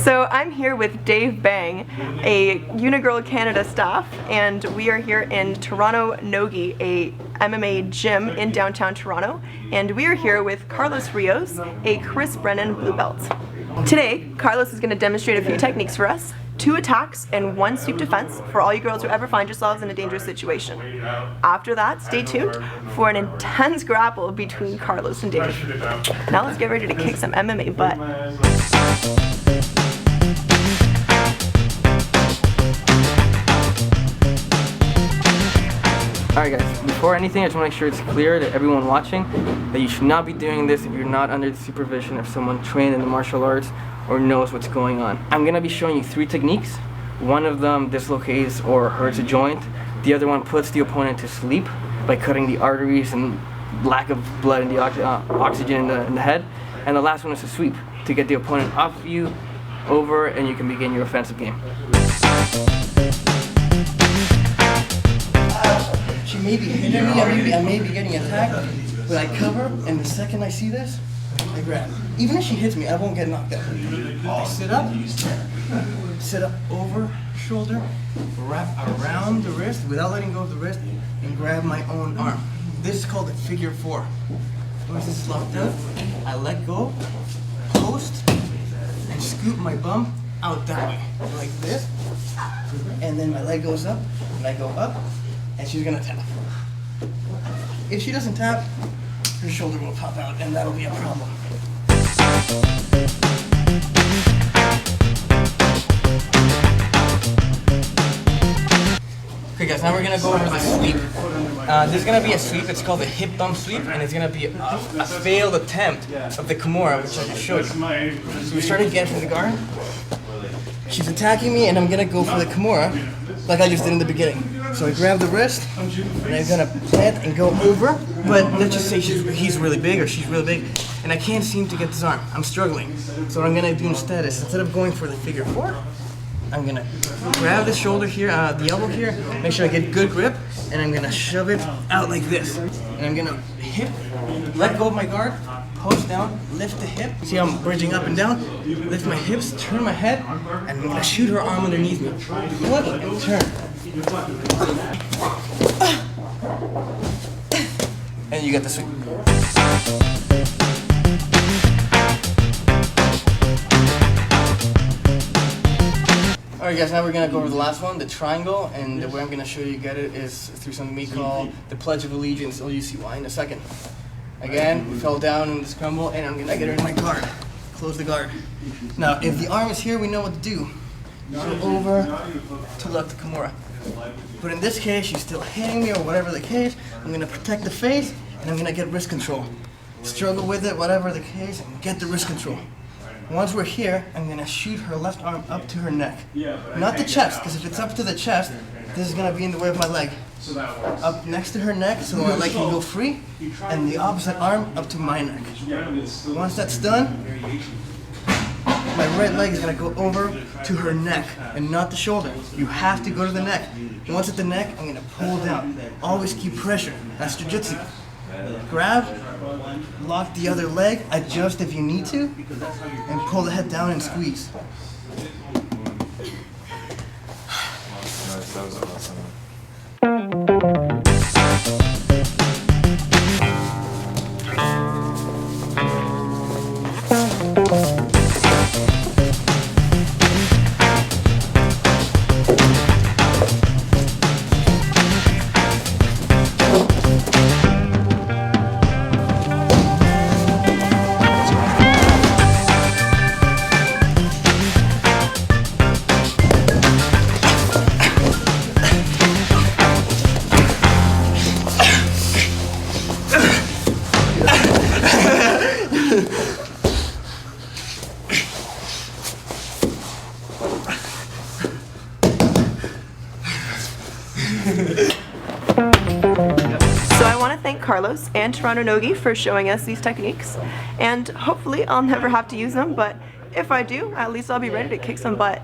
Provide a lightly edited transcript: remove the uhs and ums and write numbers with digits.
So I'm here with Dave Bang, a Unigirl Canada staff, and we are here in Toronto Nogi, a MMA gym in downtown Toronto, and we are here with Carlos Rios, a Chris Brennan blue belt. Today, Carlos is going to demonstrate a few techniques for us, 2 attacks and 1 sweep defense for all you girls who ever find yourselves in a dangerous situation. After that, stay tuned for an intense grapple between Carlos and Dave. Now let's get ready to kick some MMA butt. Alright guys, before anything I just want to make sure it's clear to everyone watching that you should not be doing this if you're not under the supervision of someone trained in the martial arts or knows what's going on. I'm going to be showing you 3 techniques. One of them dislocates or hurts a joint. The other one puts the opponent to sleep by cutting the arteries and lack of blood in the oxygen in the head. And the last one is a sweep to get the opponent off you, over, and you can begin your offensive game. She may be hitting me, I may be getting attacked, but I cover, and the second I see this, I grab. Even if she hits me, I won't get knocked out. I sit up over shoulder, wrap around the wrist without letting go of the wrist, and grab my own arm. This is called a figure 4. Once this is locked up, I let go, post, and scoop my bum out that way, like this, and then my leg goes up, and I go up, and she's gonna tap. If she doesn't tap, her shoulder will pop out, and that'll be a problem. Okay guys, now we're gonna go over the sweep. This is gonna be a sweep, it's called the hip bump sweep, and it's gonna be a failed attempt of the Kimura, which I just showed you. So we started again from the guard. She's attacking me, and I'm gonna go for the Kimura, like I just did in the beginning. So I grab the wrist, and I'm gonna plant and go over, but let's just say he's really big, or she's really big, and I can't seem to get this arm. I'm struggling. So what I'm gonna do instead is, instead of going for the figure 4, I'm gonna grab the shoulder here, the elbow here, make sure I get good grip, and I'm gonna shove it out like this. And I'm gonna hip, let go of my guard, post down, lift the hip. See how I'm bridging up and down? Lift my hips, turn my head, and I'm gonna shoot her arm underneath me. Flip and turn. And you get the sweep. Alright guys, now we're going to go over the last one, the triangle, and the way I'm going to show you get it is through something we call the Pledge of Allegiance. You'll see why in a second. Again, we fell down in this crumble, and I'm going to get her in my guard. Close the guard. Now, if the arm is here, we know what to do. Go over to lock the Kimura. But in this case, she's still hitting me or whatever the case. I'm going to protect the face, and I'm going to get wrist control. Struggle with it, whatever the case, and get the wrist control. Once we're here, I'm going to shoot her left arm up to her neck. Not the chest, because if it's up to the chest, this is going to be in the way of my leg. Up next to her neck, so my leg can go free, and the opposite arm up to my neck. Once that's done, my right leg is going to go over to her neck, and not the shoulder. You have to go to the neck. Once at the neck, I'm going to pull down. Always keep pressure. That's jiu-jitsu. Grab, lock the other leg, adjust if you need to, and pull the head down and squeeze. Nice, that was awesome. So I want to thank Carlos and Toronto Nogi for showing us these techniques, and hopefully I'll never have to use them, but if I do, at least I'll be ready to kick some butt.